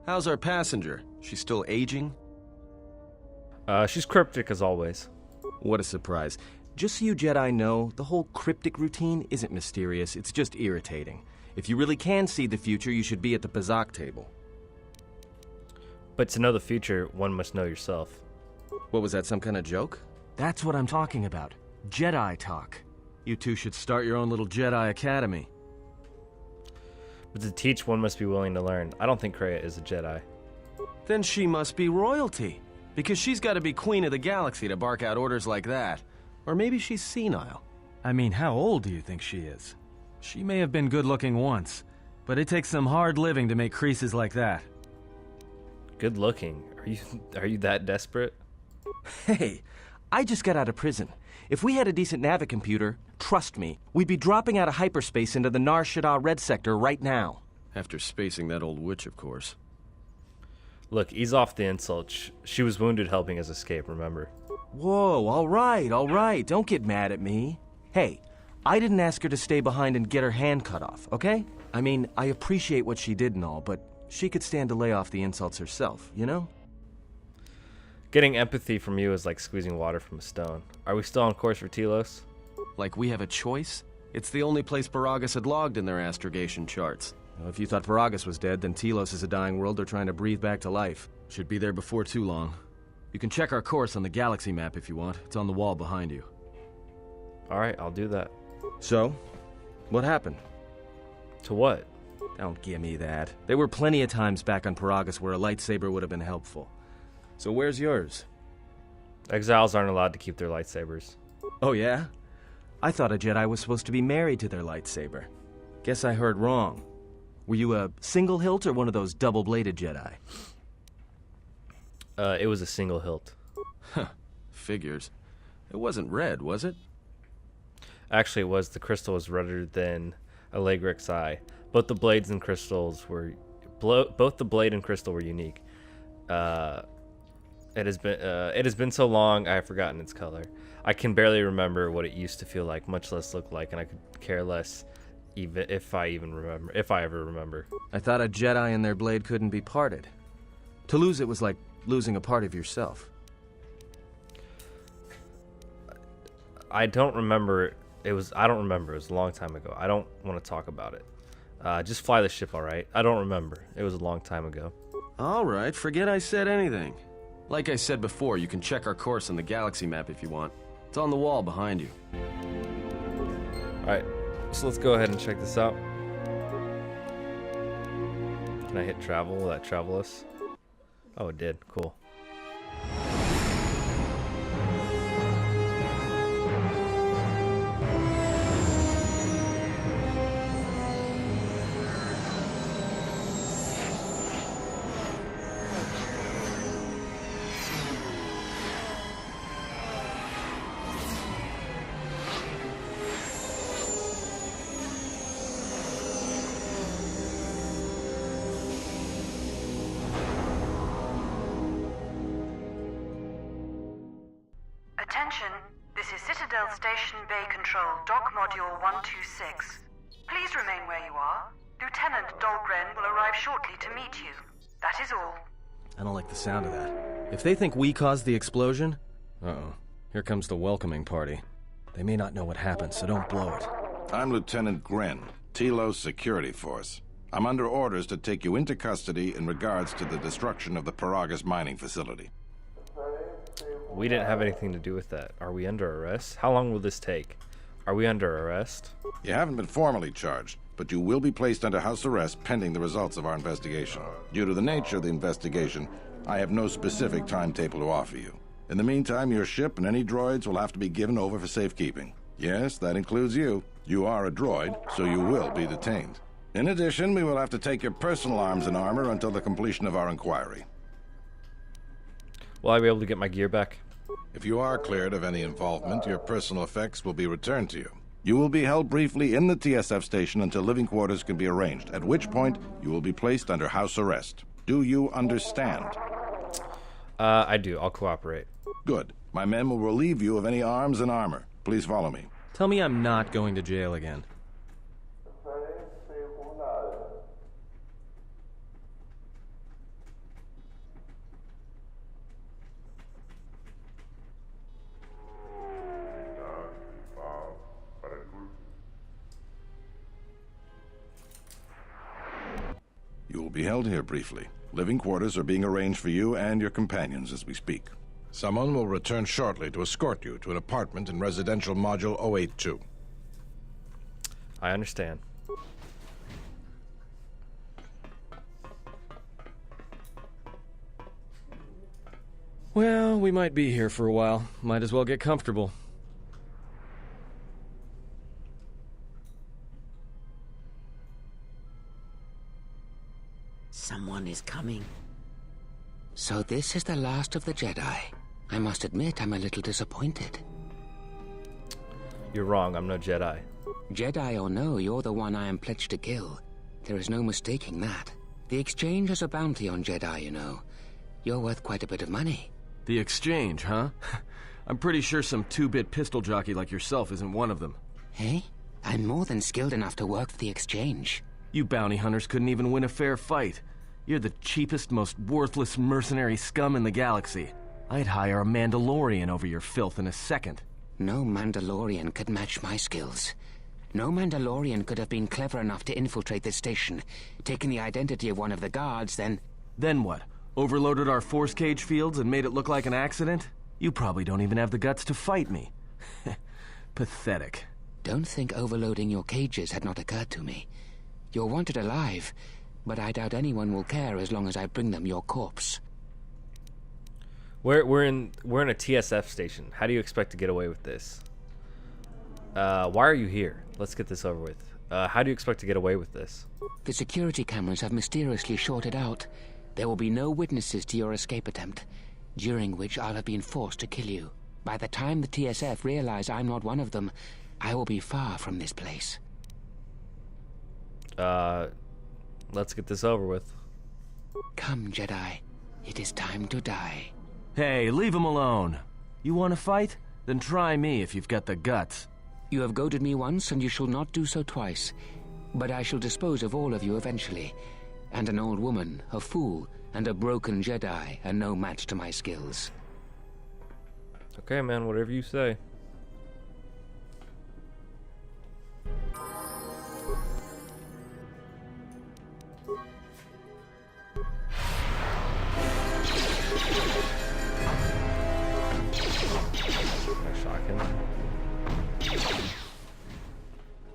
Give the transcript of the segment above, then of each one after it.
How's our passenger? She's still aging? She's cryptic as always. What a surprise. Just so you Jedi know, the whole cryptic routine isn't mysterious, it's just irritating. If you really can see the future, you should be at the Bazak table. But to know the future, one must know yourself. What was that, some kind of joke? That's what I'm talking about. Jedi talk. You two should start your own little Jedi Academy. But to teach, one must be willing to learn. I don't think Kreia is a Jedi. Then she must be royalty. Because she's got to be queen of the galaxy to bark out orders like that. Or maybe she's senile. I mean, how old do you think she is? She may have been good-looking once, but it takes some hard living to make creases like that. Good looking? Are you that desperate? Hey, I just got out of prison. If we had a decent navicomputer, trust me, we'd be dropping out of hyperspace into the Nar Shaddaa Red Sector right now. After spacing that old witch, of course. Look, ease off the insult. She was wounded helping us escape, remember? Whoa, all right. Don't get mad at me. Hey, I didn't ask her to stay behind and get her hand cut off, okay? I mean, I appreciate what she did and all, but she could stand to lay off the insults herself, you know? Getting empathy from you is like squeezing water from a stone. Are we still on course for Telos? Like we have a choice? It's the only place Paragus had logged in their astrogation charts. Well, if you thought Paragus was dead, then Telos is a dying world they're trying to breathe back to life. Should be there before too long. You can check our course on the galaxy map if you want. It's on the wall behind you. Alright, I'll do that. So, what happened? To what? Don't give me that. There were plenty of times back on Paragus where a lightsaber would have been helpful. So where's yours? Exiles aren't allowed to keep their lightsabers. Oh yeah? I thought a Jedi was supposed to be married to their lightsaber. Guess I heard wrong. Were you a single hilt or one of those double-bladed Jedi? It was a single hilt. Huh. Figures. It wasn't red, was it? Actually, it was. The crystal was redder than Allegric's eye. Both the blades and crystals were... both the blade and crystal were unique. It has been so long, I have forgotten its color. I can barely remember what it used to feel like, much less look like, and I could care less even if I ever remember. I thought a Jedi and their blade couldn't be parted. To lose it was like losing a part of yourself. I don't remember. It was a long time ago. I don't want to talk about it. Just fly the ship, all right? I don't remember. It was a long time ago. All right, forget I said anything. Like I said before, you can check our course on the galaxy map if you want. It's on the wall behind you. Alright, so let's go ahead and check this out. Can I hit travel? Will that travel us? Oh, it did. Cool. Attention, this is Citadel Station Bay Control, Dock Module 126. Please remain where you are. Lieutenant Dahlgren will arrive shortly to meet you. That is all. I don't like the sound of that. If they think we caused the explosion... Uh-oh. Here comes the welcoming party. They may not know what happened, so don't blow it. I'm Lieutenant Gren, Telos Security Force. I'm under orders to take you into custody in regards to the destruction of the Paragus mining facility. We didn't have anything to do with that. Are we under arrest? How long will this take? Are we under arrest? You haven't been formally charged, but you will be placed under house arrest pending the results of our investigation. Due to the nature of the investigation, I have no specific timetable to offer you. In the meantime, your ship and any droids will have to be given over for safekeeping. Yes, that includes you. You are a droid, so you will be detained. In addition, we will have to take your personal arms and armor until the completion of our inquiry. Will I be able to get my gear back? If you are cleared of any involvement, your personal effects will be returned to you. You will be held briefly in the TSF station until living quarters can be arranged, at which point you will be placed under house arrest. Do you understand? I do. I'll cooperate. Good. My men will relieve you of any arms and armor. Please follow me. Tell me I'm not going to jail again. be held here briefly. Living quarters are being arranged for you and your companions as we speak. Someone will return shortly to escort you to an apartment in Residential Module 082. I understand. Well, we might be here for a while. Might as well get comfortable. Someone is coming. So this is the last of the Jedi. I must admit I'm a little disappointed. You're wrong, I'm no Jedi. Jedi or no, you're the one I am pledged to kill. There is no mistaking that. The Exchange has a bounty on Jedi, you know. You're worth quite a bit of money. The Exchange, huh? I'm pretty sure some two-bit pistol jockey like yourself isn't one of them. Hey? I'm more than skilled enough to work for the Exchange. You bounty hunters couldn't even win a fair fight. You're the cheapest, most worthless mercenary scum in the galaxy. I'd hire a Mandalorian over your filth in a second. No Mandalorian could match my skills. No Mandalorian could have been clever enough to infiltrate this station, taken the identity of one of the guards, then... Then what? Overloaded our force cage fields and made it look like an accident? You probably don't even have the guts to fight me. Pathetic. Don't think overloading your cages had not occurred to me. You're wanted alive, but I doubt anyone will care as long as I bring them your corpse. We're in a TSF station. How do you expect to get away with this? Why are you here? Let's get this over with. How do you expect to get away with this? The security cameras have mysteriously shorted out. There will be no witnesses to your escape attempt, during which I'll have been forced to kill you. By the time the TSF realize I'm not one of them, I will be far from this place. Let's get this over with. Come, Jedi. It is time to die. Hey, leave him alone. You want to fight? Then try me if you've got the guts. You have goaded me once, and you shall not do so twice. But I shall dispose of all of you eventually. And an old woman, a fool, and a broken Jedi are no match to my skills. Okay, man, whatever you say. Shocking.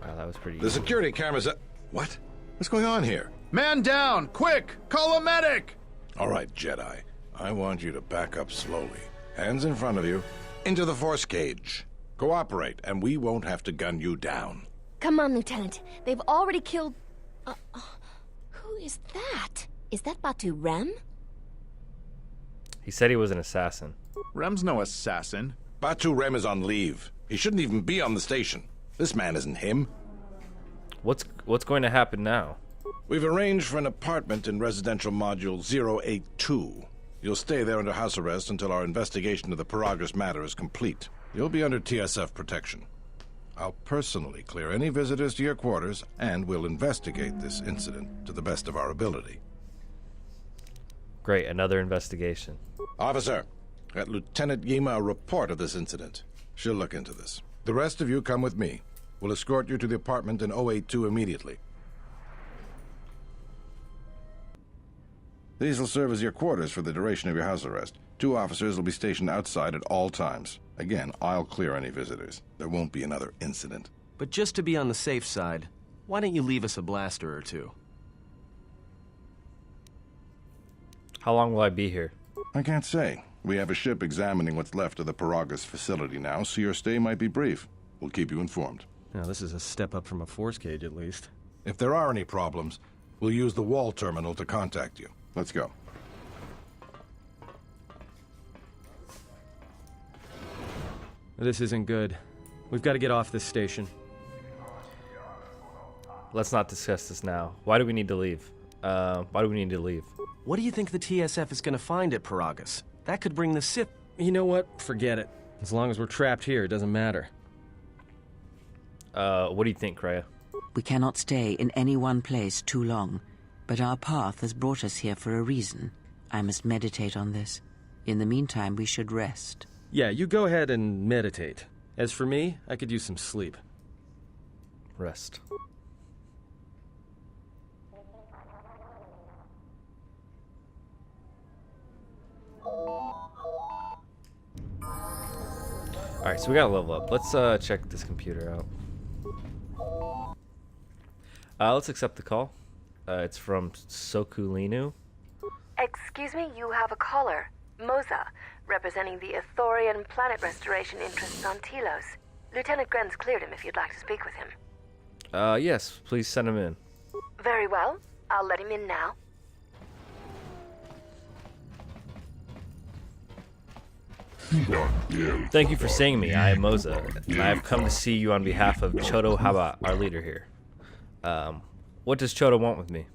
Wow, that was pretty easy. The security cameras... What? What's going on here? Man down! Quick! Call a medic! All right, Jedi. I want you to back up slowly. Hands in front of you. Into the force cage. Cooperate, and we won't have to gun you down. Come on, Lieutenant. They've already killed... who is that? Is that Batu Rem? He said he was an assassin. Rem's no assassin. Batu Rem is on leave. He shouldn't even be on the station. This man isn't him. What's going to happen now? We've arranged for an apartment in Residential Module 082. You'll stay there under house arrest until our investigation of the Paragus matter is complete. You'll be under TSF protection. I'll personally clear any visitors to your quarters, and we'll investigate this incident to the best of our ability. Great, another investigation. Officer, get Lieutenant Yima a report of this incident. She'll look into this. The rest of you come with me. We'll escort you to the apartment in 082 immediately. These will serve as your quarters for the duration of your house arrest. 2 officers will be stationed outside at all times. Again, I'll clear any visitors. There won't be another incident. But just to be on the safe side, why don't you leave us a blaster or two? How long will I be here? I can't say. We have a ship examining what's left of the Paragus facility now, so your stay might be brief. We'll keep you informed. Now, this is a step up from a force cage, at least. If there are any problems, we'll use the wall terminal to contact you. Let's go. This isn't good. We've got to get off this station. Let's not discuss this now. Why do we need to leave? Why do we need to leave? What do you think the TSF is going to find at Paragus? That could bring the Sith... You know what? Forget it. As long as we're trapped here, it doesn't matter. What do you think, Kreia? We cannot stay in any one place too long, but our path has brought us here for a reason. I must meditate on this. In the meantime, we should rest. Yeah, you go ahead and meditate. As for me, I could use some sleep. Rest. Alright, so we gotta level up. Let's check this computer out. Let's accept the call. It's from Sokulinu. Excuse me, you have a caller. Moza, representing the Ithorian planet restoration interests on Telos. Lieutenant Gren's cleared him if you'd like to speak with him. Yes, please send him in. Very well. I'll let him in now. Thank you for seeing me. I am Moza, and I have come to see you on behalf of Chodo Haba, our leader here. What does Chodo want with me?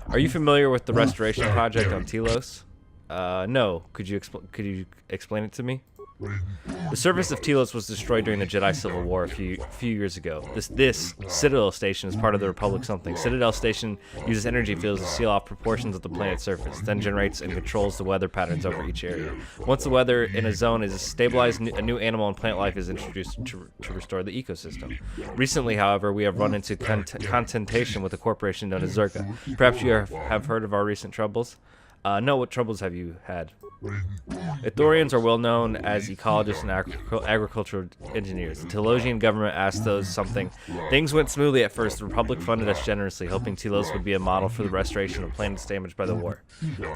Are you familiar with the restoration project on Telos? No. Could you explain it to me? The surface of Telos was destroyed during the Jedi Civil War a few years ago. This Citadel Station is part of the Republic something. Citadel Station uses energy fields to seal off proportions of the planet's surface, then generates and controls the weather patterns over each area. Once the weather in a zone is stabilized, a new animal and plant life is introduced to restore the ecosystem. Recently, however, we have run into contentation with a corporation known as Zerka. Perhaps you have heard of our recent troubles? No, what troubles have you had? Ithorians are well known as ecologists and agricultural engineers. The Telosian government asked those something. Things went smoothly at first. The Republic funded us generously, hoping Telos would be a model for the restoration of planets damaged by the war.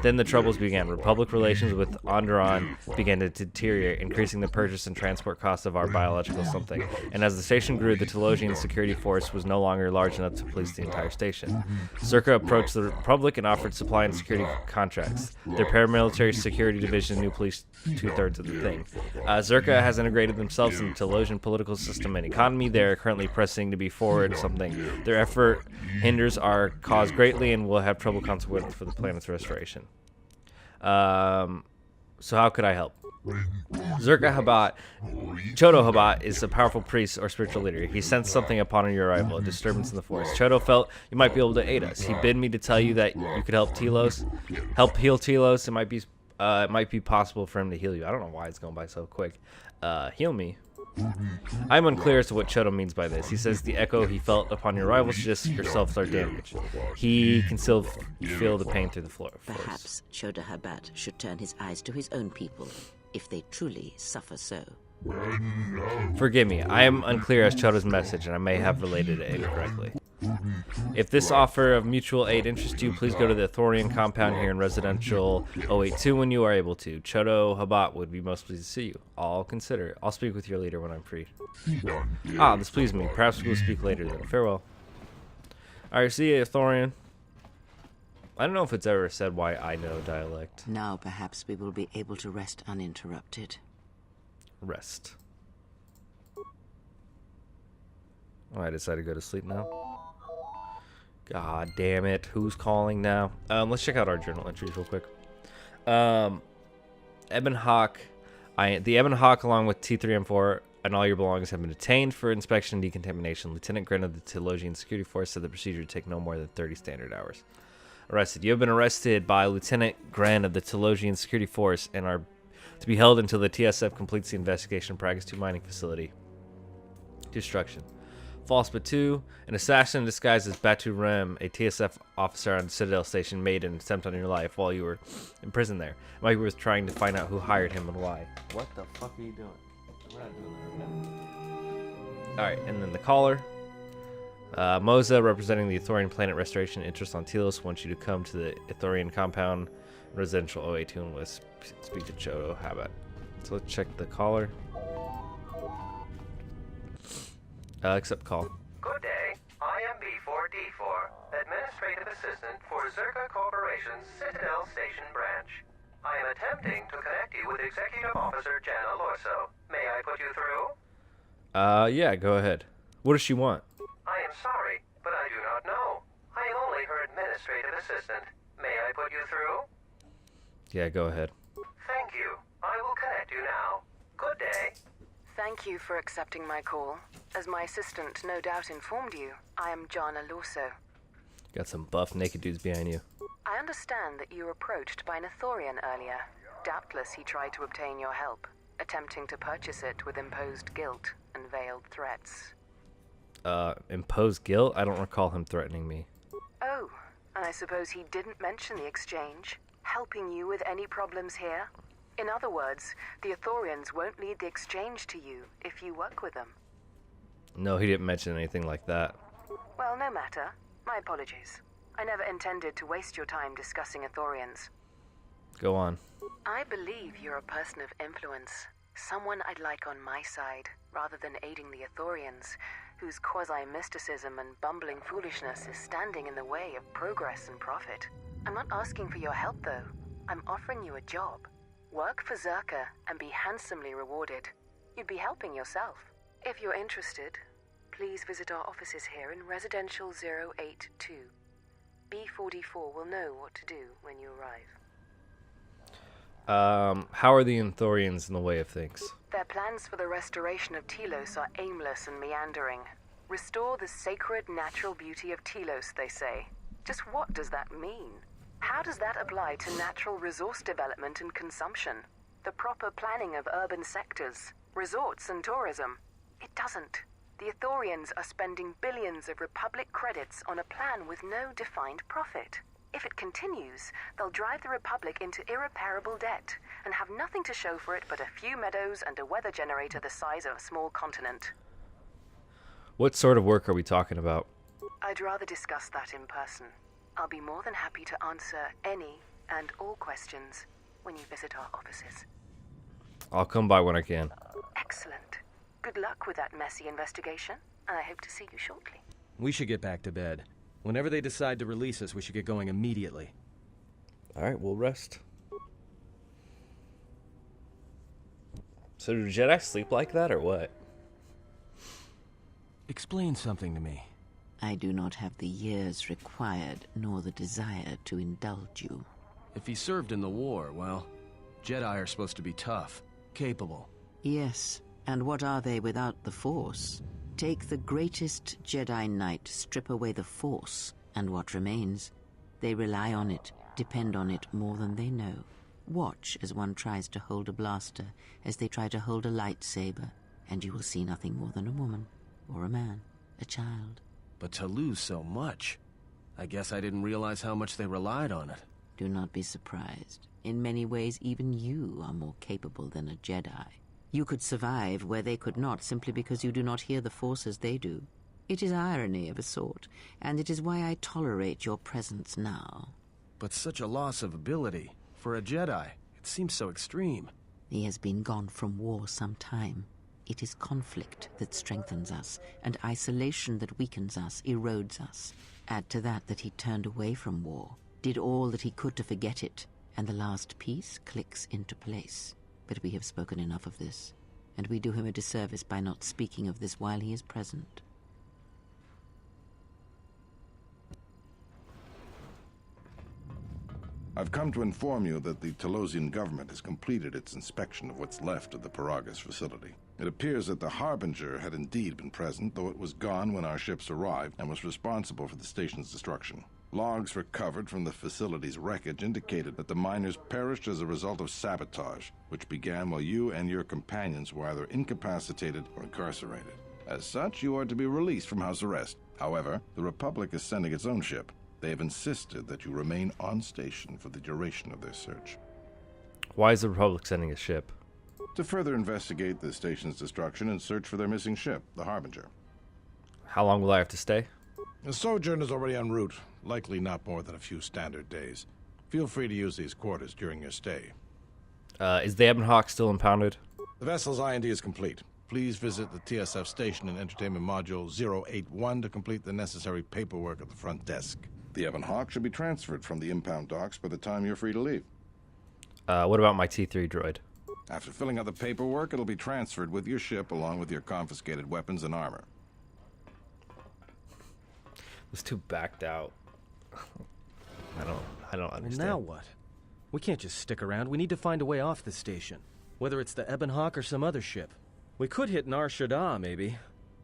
Then the troubles began. Republic relations with Onderon began to deteriorate, increasing the purchase and transport costs of our biological something. And as the station grew, the Telosian security force was no longer large enough to police the entire station. Zerka approached the Republic and offered supply and security contracts. Their paramilitary security division knew police 2/3 of the thing. Zerka has integrated themselves into the Telosian political system and economy. They are currently pressing to be forward something. Their effort hinders our cause greatly and will have trouble consequences for the planet's restoration. So how could I help? Zerka Habat, Chodo Habat is a powerful priest or spiritual leader. He sensed something upon your arrival, a disturbance in the forest. Chodo felt you might be able to aid us. He bid me to tell you that you could help heal Telos. It might be possible for him to heal you. I don't know why it's going by so quick. Heal me. I'm unclear as to what Chodo means by this. He says the echo he felt upon your arrival suggests yourselves are damaged. He can still feel the pain through the floor. Perhaps Chodo Habat should turn his eyes to his own people, if they truly suffer so. Forgive me, I am unclear as Chodo's message, and I may have related it incorrectly. If this offer of mutual aid interests you, please go to the Ithorian compound here in Residential 082 when you are able to. Chodo Habat would be most pleased to see you. I'll consider it. I'll speak with your leader when I'm free. This pleased me. Perhaps we'll speak later then. Farewell. Alright, see you, Ithorian. I don't know if it's ever said why I know dialect. Now perhaps we will be able to rest uninterrupted. Rest. Oh, I decided to go to sleep now. God damn it. Who's calling now? Let's check out our journal entries real quick. Ebon Hawk. The Ebon Hawk, along with T3M4 and all your belongings, have been detained for inspection and decontamination. Lieutenant Gren of the Telosian Security Force said the procedure would take no more than 30 standard hours. Arrested. You have been arrested by Lieutenant Gren of the Telosian Security Force and are to be held until the TSF completes the investigation of Pragus 2 mining facility. Destruction. False Batu, an assassin disguised as Batu Rem, a TSF officer on Citadel Station, made an attempt on your life while you were in prison there. It might be worth trying to find out who hired him and why. What the fuck are you doing? We're not doing that right now. Alright, and then the caller. Moza, representing the Ithorian planet restoration interest on Telos, wants you to come to the Ithorian compound, Residential 082, and let's speak to Chodo Habat. So let's check the caller. Accept call. Good day. I am B4D4, Administrative Assistant for Zerka Corporation's Citadel Station branch. I am attempting to connect you with Executive Officer Jana Lorso. May I put you through? Yeah, go ahead. What does she want? I am sorry, but I do not know. I am only her Administrative Assistant. May I put you through? Yeah, go ahead. Thank you. I will connect you now. Good day. Thank you for accepting my call. As my assistant no doubt informed you, I am Jana Lorso. Got some buff naked dudes behind you. I understand that you were approached by an Ithorian earlier. Doubtless he tried to obtain your help, attempting to purchase it with imposed guilt and veiled threats. Imposed guilt? I don't recall him threatening me. Oh, and I suppose he didn't mention the exchange. Helping you with any problems here? In other words, the Ithorians won't lead the exchange to you if you work with them. No, he didn't mention anything like that. Well, no matter. My apologies. I never intended to waste your time discussing Ithorians. Go on. I believe you're a person of influence. Someone I'd like on my side, rather than aiding the Ithorians, whose quasi-mysticism and bumbling foolishness is standing in the way of progress and profit. I'm not asking for your help, though. I'm offering you a job. Work for Zerka and be handsomely rewarded. You'd be helping yourself. If you're interested, please visit our offices here in Residential 082. B44 will know what to do when you arrive. How are the Ithorians in the way of things? Their plans for the restoration of Telos are aimless and meandering. Restore the sacred natural beauty of Telos, they say. Just what does that mean? How does that apply to natural resource development and consumption? The proper planning of urban sectors, resorts and tourism? It doesn't. The Ithorians are spending billions of Republic credits on a plan with no defined profit. If it continues, they'll drive the Republic into irreparable debt and have nothing to show for it but a few meadows and a weather generator the size of a small continent. What sort of work are we talking about? I'd rather discuss that in person. I'll be more than happy to answer any and all questions when you visit our offices. I'll come by when I can. Excellent. Good luck with that messy investigation, and I hope to see you shortly. We should get back to bed. Whenever they decide to release us, we should get going immediately. Alright, we'll rest. So do Jedi sleep like that, or what? Explain something to me. I do not have the years required, nor the desire to indulge you. If he served in the war, well, Jedi are supposed to be tough, capable. Yes, and what are they without the Force? Take the greatest Jedi Knight, strip away the Force, and what remains? They rely on it, depend on it more than they know. Watch as one tries to hold a blaster, as they try to hold a lightsaber, and you will see nothing more than a woman, or a man, a child. But to lose so much, I guess I didn't realize how much they relied on it. Do not be surprised. In many ways, even you are more capable than a Jedi. You could survive where they could not simply because you do not hear the Force as they do. It is irony of a sort, and it is why I tolerate your presence now. But such a loss of ability. For a Jedi, it seems so extreme. He has been gone from war some time. It is conflict that strengthens us, and isolation that weakens us, erodes us. Add to that he turned away from war, did all that he could to forget it, and the last piece clicks into place. But we have spoken enough of this, and we do him a disservice by not speaking of this while he is present. I've come to inform you that the Telosian government has completed its inspection of what's left of the Paragus facility. It appears that the Harbinger had indeed been present, though it was gone when our ships arrived and was responsible for the station's destruction. Logs recovered from the facility's wreckage indicated that the miners perished as a result of sabotage, which began while you and your companions were either incapacitated or incarcerated. As such, you are to be released from house arrest. However, the Republic is sending its own ship. They have insisted that you remain on station for the duration of their search. Why is the Republic sending a ship? To further investigate the station's destruction and search for their missing ship, the Harbinger. How long will I have to stay? The sojourn is already en route, likely not more than a few standard days. Feel free to use these quarters during your stay. Is the Ebon Hawk still impounded? The vessel's IND is complete. Please visit the TSF station in Entertainment Module 081 to complete the necessary paperwork at the front desk. The Ebon Hawk should be transferred from the impound docks by the time you're free to leave. What about my T3 droid? After filling out the paperwork, it'll be transferred with your ship along with your confiscated weapons and armor. It was too backed out. I don't understand. Well, now what? We can't just stick around. We need to find a way off the station. Whether it's the Ebon Hawk or some other ship. We could hit Nar Shaddaa, maybe.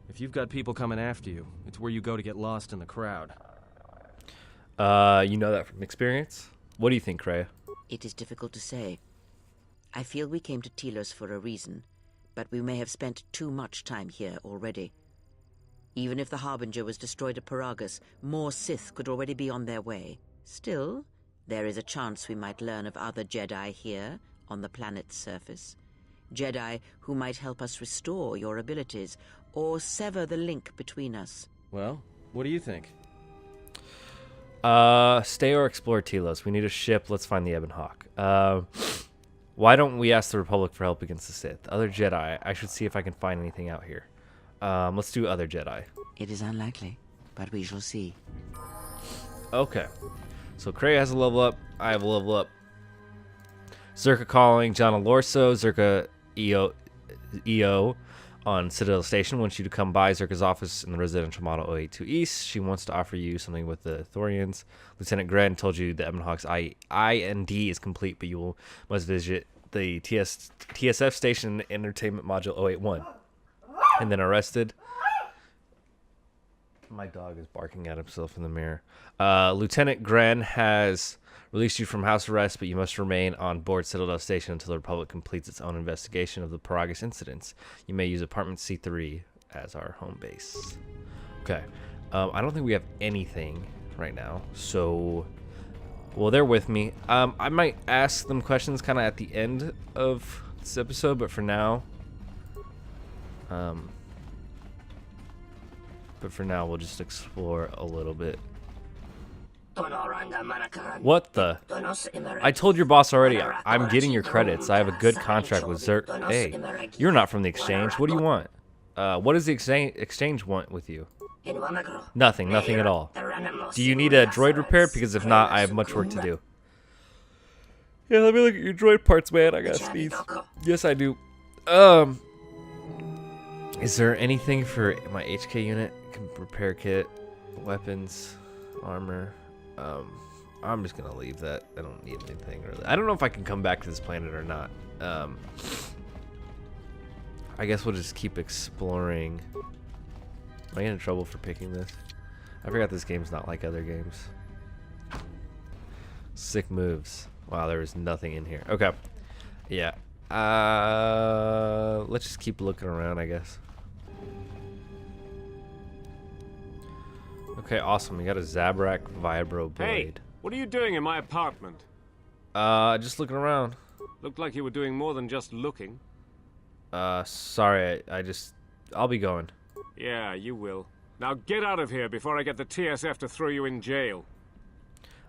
If you've got people coming after you, it's where you go to get lost in the crowd. You know that from experience? What do you think, Kreia? It is difficult to say. I feel we came to Telos for a reason, but we may have spent too much time here already. Even if the Harbinger was destroyed at Paragus, more Sith could already be on their way. Still, There is a chance we might learn of other Jedi here on the planet's surface. Jedi who might help us restore your abilities or sever the link between us. Well, what do you think? Stay or explore Telos. We need a ship. Let's find the Ebon Hawk. Why don't we ask the Republic for help against the Sith? Other Jedi. I should see if I can find anything out here. Let's do other Jedi. It is unlikely, but we shall see. Okay. So Cray has a level up. I have a level up. Zerka calling John Alorso. Zerka EO on Citadel Station wants you to come by Zerka's office in the residential model 082 East. She wants to offer you something with the Thorians. Lieutenant Gren told you the Ebon Hawk's IND is complete, but you must visit the TSF Station Entertainment Module 081. And then arrested. My dog is barking at himself in the mirror. Lieutenant Gren has released you from house arrest, but you must remain on board Citadel Station until the Republic completes its own investigation of the Paragus incidents. You may use apartment C3 as our home base. Okay. I don't think we have anything right now, so... Well, they're with me. I might ask them questions kind of at the end of this episode, but for now... we'll just explore a little bit. What the? I told your boss already. I'm getting your credits. I have a good contract with Zerk. Hey, you're not from the exchange. What do you want? What does the exchange want with you? Nothing at all. Do you need a droid repaired? Because if not, I have much work to do. Yeah, let me look at your droid parts, man. I gotta sneeze. Yes, I do. Is there anything for my HK unit? Repair kit, weapons, armor. I'm just gonna leave that. I don't need anything really. I don't know if I can come back to this planet or not. I guess we'll just keep exploring. Am I in trouble for picking this? I forgot this game's not like other games. Sick moves. Wow, there was nothing in here. Okay. Yeah. Let's just keep looking around, I guess. Okay, awesome. We got a Zabrak Vibro blade. Hey, what are you doing in my apartment? Just looking around. Looked like you were doing more than just looking. Sorry, I'll be going. Yeah, you will. Now get out of here before I get the TSF to throw you in jail.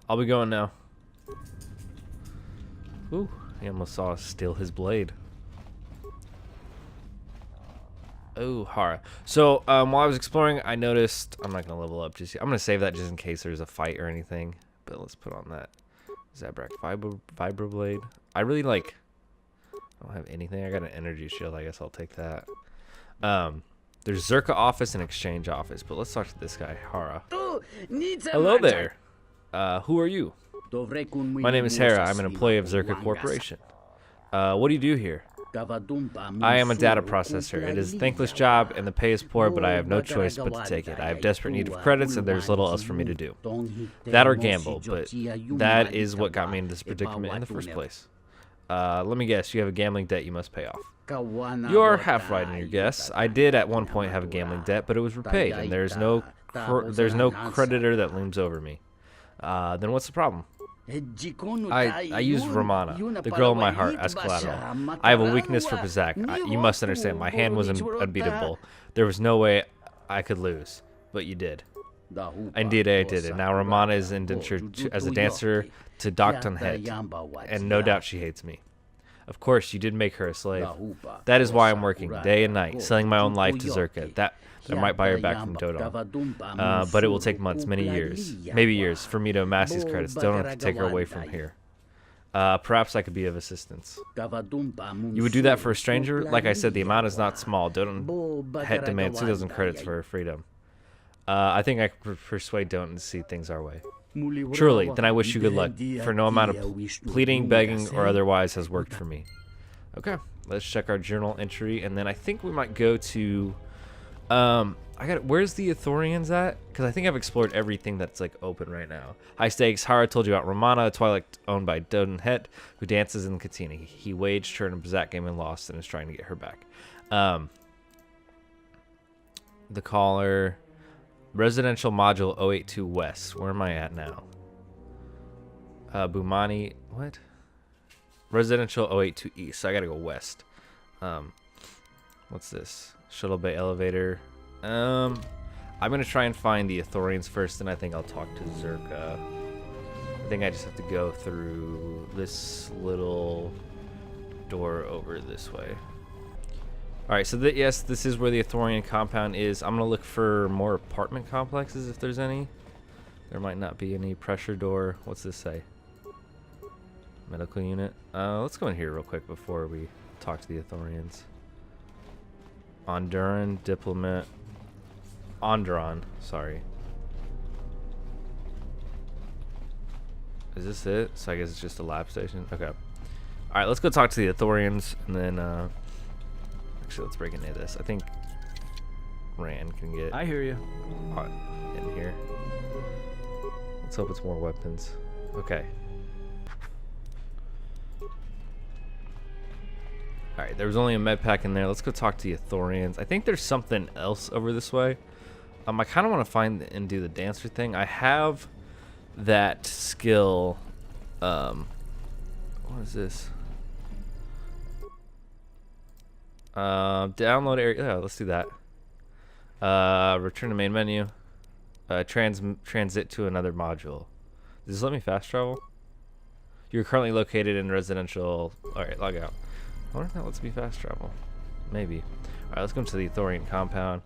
I'll be going now. Ooh, he almost saw us steal his blade. Oh, Hara. So, while I was exploring, I noticed... I'm not going to level up just yet. I'm going to save that just in case there's a fight or anything. But let's put on that Zabrak Vibroblade. I really like... I don't have anything. I got an energy shield. I guess I'll take that. There's Zerka office and exchange office. But let's talk to this guy, Hara. Hello there. Who are you? My name is Hera. I'm an employee of Zerka Corporation. What do you do here? I am a data processor. It is a thankless job, and the pay is poor, but I have no choice but to take it. I have desperate need of credits, and there's little else for me to do. That or gamble, but that is what got me into this predicament in the first place. Let me guess, you have a gambling debt you must pay off. You are half right in your guess. I did at one point have a gambling debt, but it was repaid, and there's no creditor that looms over me. Then what's the problem? I use Romana, the girl in my heart, as collateral. I have a weakness for Pizak. You must understand, my hand was unbeatable. There was no way I could lose, but you did. Indeed, I did it. Now Romana is indentured as a dancer to Docton Head, and no doubt she hates me. Of course, you did make her a slave. That is why I'm working day and night, selling my own life to Zerka. That might buy her back from Dodon. But it will take months, many years, maybe years, for me to amass these credits. Don't have to take her away from here. Perhaps I could be of assistance. You would do that for a stranger? Like I said, the amount is not small. Dodon Head demands 2,000 credits for her freedom. I think I could persuade Dodon to see things our way. Truly, then I wish you good luck, for no amount of pleading, begging, or otherwise has worked for me. Okay, let's check our journal entry, and then I think we might go to... where's the Ithorians at? Because I think I've explored everything that's like open right now. High stakes. Hara told you about Romana, a Twilight owned by Dodon Het, who dances in the cantina. He waged her in a Pizak game and lost, and is trying to get her back. The caller... Residential module 082 West. Where am I at now? Bumani, what? Residential 082 East, so I gotta go west. What's this? Shuttle Bay Elevator. I'm gonna try and find the Ithorians first, and I think I'll talk to Zerka. I think I just have to go through this little door over this way. Alright, so yes, this is where the Ithorian compound is. I'm gonna look for more apartment complexes if there's any. There might not be any. Pressure door. What's this say? Medical unit. Let's go in here real quick before we talk to the Ithorians. Honduran diplomat. Onderon, sorry. Is this it? So I guess it's just a lab station. Okay. All right, let's go talk to the Ithorians, and then actually let's break into this. I think Rand can get. I hear you. In here. Let's hope it's more weapons. Okay. Alright, there was only a med pack in there. Let's go talk to the Ithorians. I think there's something else over this way. I kind of want to find and do the dancer thing. I have that skill. What is this? Download area. Yeah, let's do that. Return to main menu. Transit to another module. Does this let me fast travel? You're currently located in residential. Alright, log out. I wonder if that lets me fast travel. Maybe. Alright, let's go to the Ithorian compound.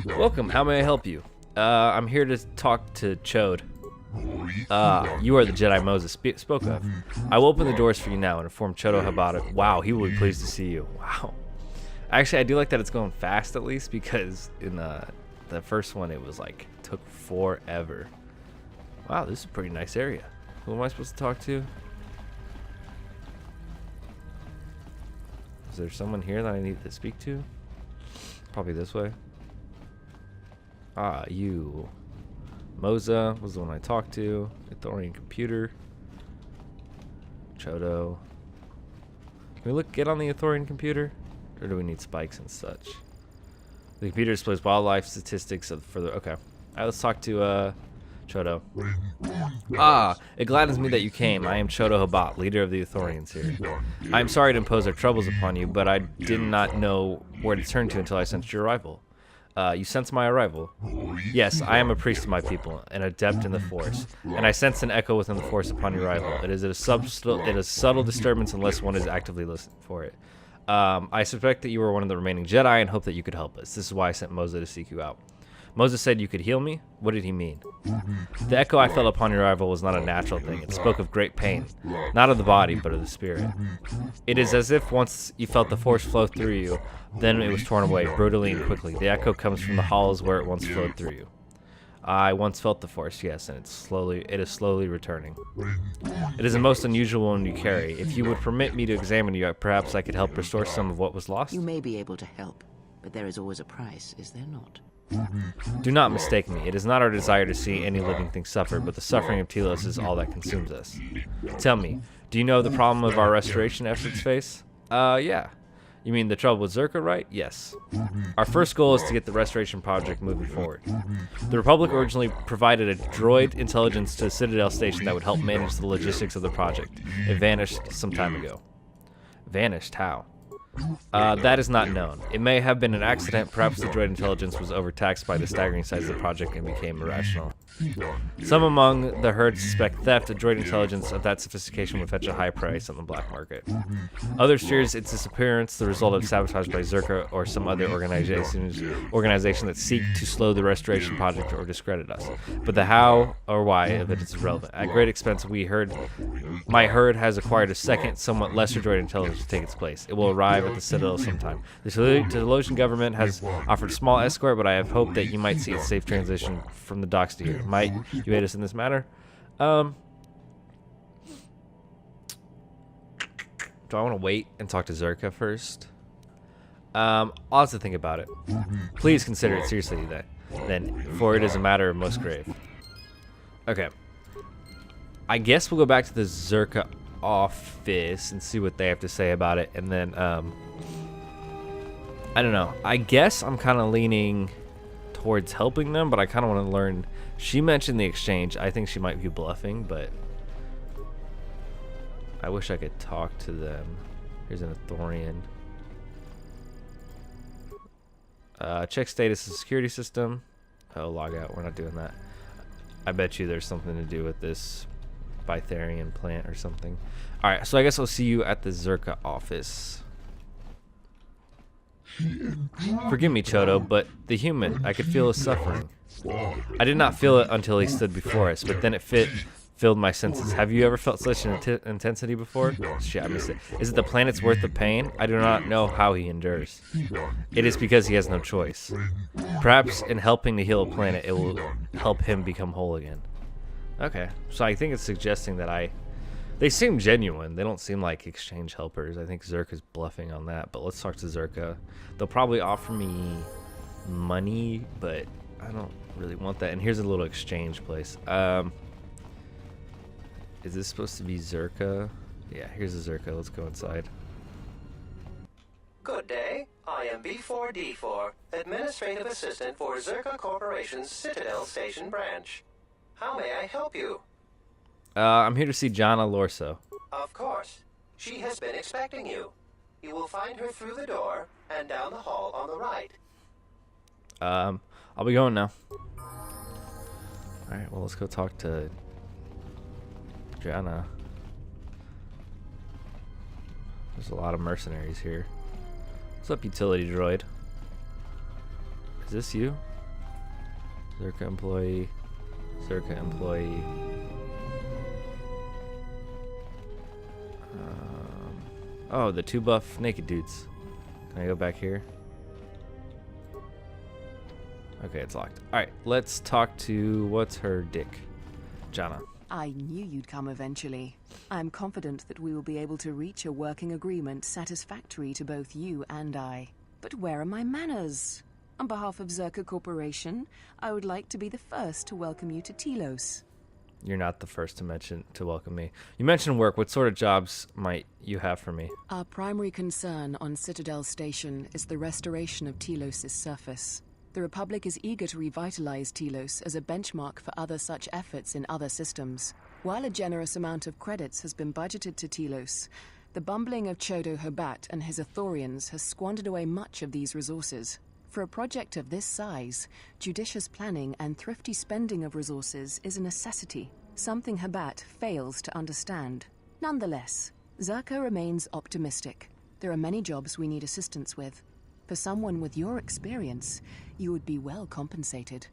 Welcome, how may I help you? I'm here to talk to Chode. You are the Jedi Moses spoke of. I will open the doors for you now and inform Chodo about it. Wow, he will be pleased to see you. Wow. Actually, I do like that it's going fast at least, because in the first one it was like, took forever. Wow, this is a pretty nice area. Who am I supposed to talk to? Is there someone here that I need to speak to? Probably this way. Ah, you. Moza was the one I talked to. Ithorian computer. Chodo. Can we get on the Ithorian computer? Or do we need spikes and such? The computer displays wildlife statistics of further. Okay. Alright, let's talk to Chodo. Ah, it gladdens me that you came. I am Chodo Habat, leader of the Ithorians here. I am sorry to impose our troubles upon you, but I did not know where to turn to until I sensed your arrival. You sense my arrival? Yes, I am a priest of my people, an adept in the Force, and I sense an echo within the Force upon your arrival. It is a subtle disturbance unless one is actively listening for it. I suspect that you are one of the remaining Jedi and hope that you could help us. This is why I sent Moza to seek you out. Moses said you could heal me? What did he mean? The echo I felt upon your arrival was not a natural thing. It spoke of great pain, not of the body, but of the spirit. It is as if once you felt the Force flow through you, then it was torn away, brutally and quickly. The echo comes from the hollows where it once flowed through you. I once felt the Force, yes, and it is slowly returning. It is a most unusual one you carry. If you would permit me to examine you, perhaps I could help restore some of what was lost? You may be able to help, but there is always a price, is there not? Do not mistake me. It is not our desire to see any living thing suffer, but the suffering of Telos is all that consumes us. Tell me, do you know the problem of our restoration efforts face? Yeah. You mean the trouble with Zerka, right? Yes. Our first goal is to get the restoration project moving forward. The Republic originally provided a droid intelligence to the Citadel station that would help manage the logistics of the project. It vanished some time ago. Vanished? How? That is not known. It may have been an accident. Perhaps the droid intelligence was overtaxed by the staggering size of the project and became irrational. Some among the herd suspect theft. A droid intelligence of that sophistication would fetch a high price on the black market. Others fears its disappearance, the result of sabotage by Zerka or some other organization that seek to slow the restoration project or discredit us. But the how or why of it is irrelevant. At great expense, my herd has acquired a second, somewhat lesser droid intelligence to take its place. It will arrive at the Citadel sometime. The Telosian government has offered a small escort, but I have hoped that you might see a safe transition from the docks to here. Might you aid us in this matter? Do I want to wait and talk to Zerka first? I'll have to think about it. Please consider it seriously then, for it is a matter of most grave. Okay. I guess we'll go back to the Zerka office and see what they have to say about it, and then I don't know. I guess I'm kind of leaning towards helping them, but I kind of want to learn. She mentioned the exchange. I think she might be bluffing, but I wish I could talk to them. Here's an Ithorian. Check status of security system. Oh, log out. We're not doing that. I bet you there's something to do with this Bytharian plant or something. Alright, so I guess I'll see you at the Zerka office. Forgive me, Chodo, but the human, I could feel his suffering. I did not feel it until he stood before us, but then it filled my senses. Have you ever felt such an intensity before? Shit, I missed it. Is it the planet's worth the pain? I do not know how he endures. It is because he has no choice. Perhaps in helping to heal a planet, it will help him become whole again. Okay, so I think it's suggesting that they seem genuine. They don't seem like exchange helpers. I think Zerka's bluffing on that, but let's talk to Zerka. They'll probably offer me money, but I don't really want that. And here's a little exchange place. Is this supposed to be Zerka? Yeah, here's a Zerka. Let's go inside. Good day. I am B4D4, Administrative Assistant for Zerka Corporation's Citadel Station branch. How may I help you? I'm here to see Jana Lorso. Of course. She has been expecting you. You will find her through the door and down the hall on the right. I'll be going now. Alright, well, let's go talk to Jana. There's a lot of mercenaries here. What's up, utility droid? Is this you? Zerka employee. Zerka employee. Oh, the two buff naked dudes. Can I go back here? Okay, it's locked. Alright, let's talk to, what's her dick? Jana. I knew you'd come eventually. I'm confident that we will be able to reach a working agreement satisfactory to both you and I. But where are my manners? On behalf of Zerka Corporation, I would like to be the first to welcome you to Telos. You're not the first to welcome me. You mentioned work. What sort of jobs might you have for me? Our primary concern on Citadel Station is the restoration of Telos' surface. The Republic is eager to revitalize Telos as a benchmark for other such efforts in other systems. While a generous amount of credits has been budgeted to Telos, the bumbling of Chodo Habat and his Ithorians has squandered away much of these resources. For a project of this size, judicious planning and thrifty spending of resources is a necessity, something Habat fails to understand. Nonetheless, Zerka remains optimistic. There are many jobs we need assistance with. For someone with your experience, you would be well compensated.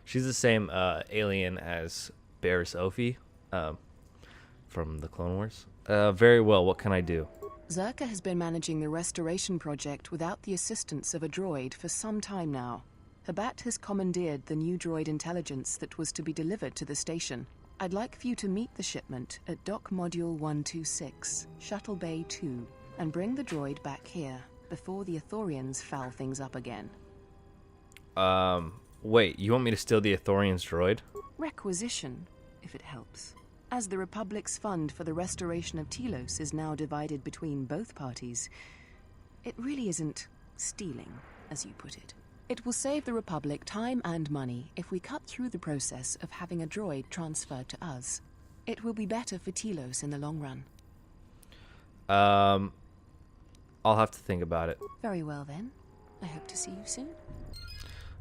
She's the same alien as Barriss Offee from the Clone Wars. Very well, what can I do? Zerka has been managing the restoration project without the assistance of a droid for some time now. Habat has commandeered the new droid intelligence that was to be delivered to the station. I'd like for you to meet the shipment at Dock Module 126, Shuttle Bay 2, and bring the droid back here before the Ithorians foul things up again. Wait, you want me to steal the Ithorian's droid? Requisition, if it helps. As the Republic's fund for the restoration of Telos is now divided between both parties, it really isn't stealing, as you put it. It will save the Republic time and money if we cut through the process of having a droid transferred to us. It will be better for Telos in the long run. I'll have to think about it. Very well then. I hope to see you soon.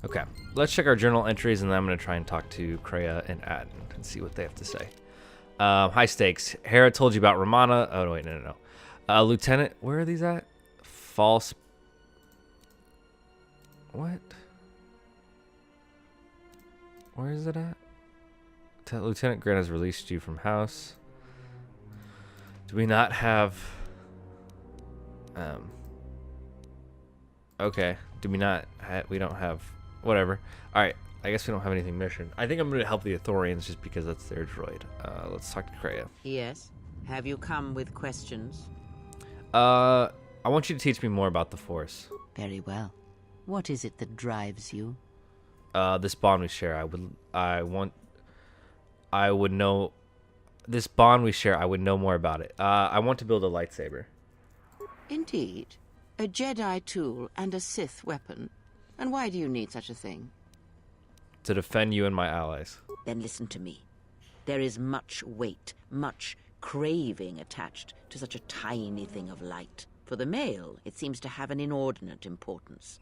Okay, let's check our journal entries, and then I'm going to try and talk to Kreia and Aden and see what they have to say. High stakes. Hera told you about Romana. Oh, no, wait, no. Lieutenant, where are these at? False. What? Where is it at? Lieutenant Grant has released you from house. Do we not have... Okay. Do we not... we don't have... Whatever. Alright. I guess we don't have anything mission. I think I'm going to help the Ithorians just because that's their droid. Let's talk to Kreia. Yes? Have you come with questions? I want you to teach me more about the Force. Very well. What is it that drives you? This bond we share. I would know... This bond we share, I would know more about it. I want to build a lightsaber. Indeed. A Jedi tool and a Sith weapon. And why do you need such a thing? To defend you and my allies. Then listen to me. There is much weight, much craving attached to such a tiny thing of light. For the male, it seems to have an inordinate importance.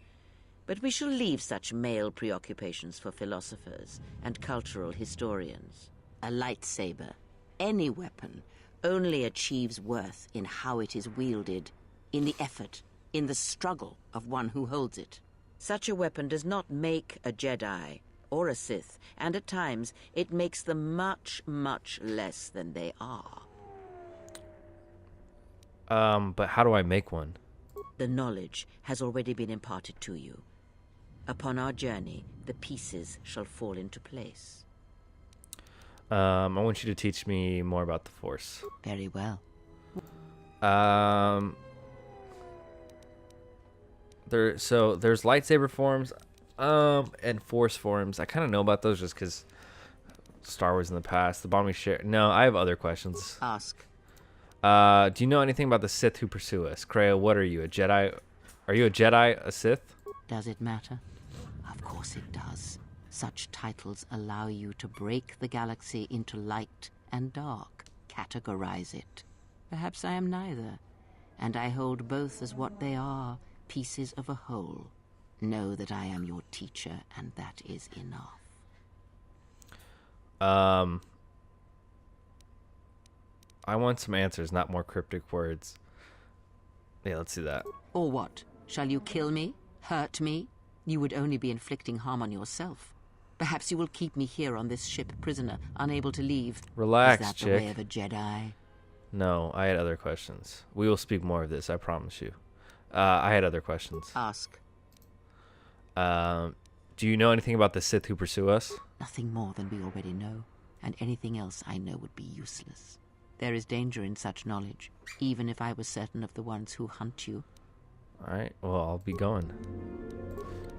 But we shall leave such male preoccupations for philosophers and cultural historians. A lightsaber, any weapon, only achieves worth in how it is wielded, in the effort, in the struggle of one who holds it. Such a weapon does not make a Jedi or a Sith, and at times it makes them much, much less than they are. But how do I make one? The knowledge has already been imparted to you. Upon our journey, the pieces shall fall into place. I want you to teach me more about the Force. Very well. There's lightsaber forms, and Force forms. I kind of know about those just because Star Wars in the past. The bond we share. No, I have other questions. Ask. Do you know anything about the Sith who pursue us? Kreia, what are you, a Jedi? Are you a Jedi, a Sith? Does it matter? Of course it does. Such titles allow you to break the galaxy into light and dark, categorize it. Perhaps I am neither, and I hold both as what they are, pieces of a whole. Know that I am your teacher, and that is enough. I want some answers, not more cryptic words. Yeah, let's do that. Or what? Shall you kill me? Hurt me? You would only be inflicting harm on yourself. Perhaps you will keep me here on this ship prisoner, unable to leave. Relax, Is that chick. the way of a Jedi? No, I had other questions. We will speak more of this, I promise you. I had other questions. Ask. Do you know anything about the Sith who pursue us? Nothing more than we already know, and anything else I know would be useless. There is danger in such knowledge, even if I was certain of the ones who hunt you. Alright, well, I'll be going.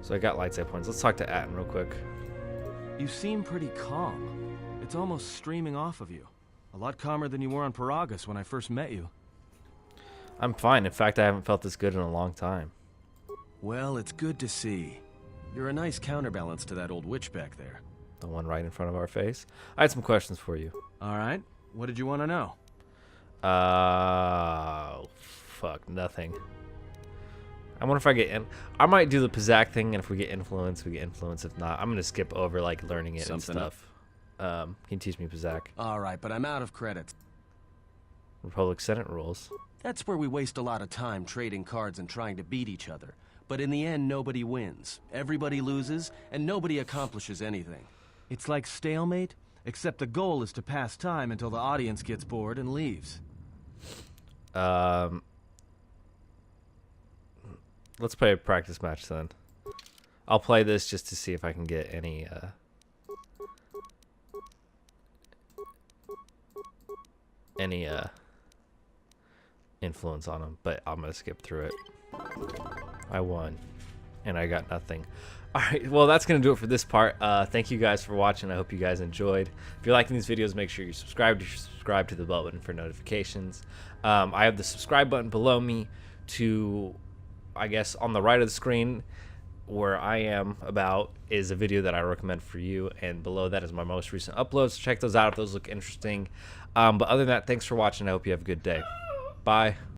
So I got lightsaber points. Let's talk to Atten real quick. You seem pretty calm. It's almost streaming off of you. A lot calmer than you were on Paragus when I first met you. I'm fine. In fact, I haven't felt this good in a long time. Well, it's good to see. You're a nice counterbalance to that old witch back there. The one right in front of our face. I had some questions for you. All right. What did you want to know? Fuck, nothing. I wonder if I get I might do the Pizzac thing, and if we get influence, we get influence. If not, I'm gonna skip over like learning it and stuff. Can you teach me Pizzac? All right, but I'm out of credits. Republic Senate rules. That's where we waste a lot of time trading cards and trying to beat each other. But in the end, nobody wins. Everybody loses, and nobody accomplishes anything. It's like stalemate, except the goal is to pass time until the audience gets bored and leaves. Let's play a practice match then. I'll play this just to see if I can get any influence on him, but I'm gonna skip through it. I won, and I got nothing. Alright, well, that's gonna do it for this part. Thank you guys for watching. I hope you guys enjoyed. If you're liking these videos, make sure you subscribe to the bell button for notifications. I have the subscribe button below me to, I guess, on the right of the screen where I am about is a video that I recommend for you, and below that is my most recent uploads. Check those out if those look interesting. But other than that, thanks for watching. I hope you have a good day. Bye.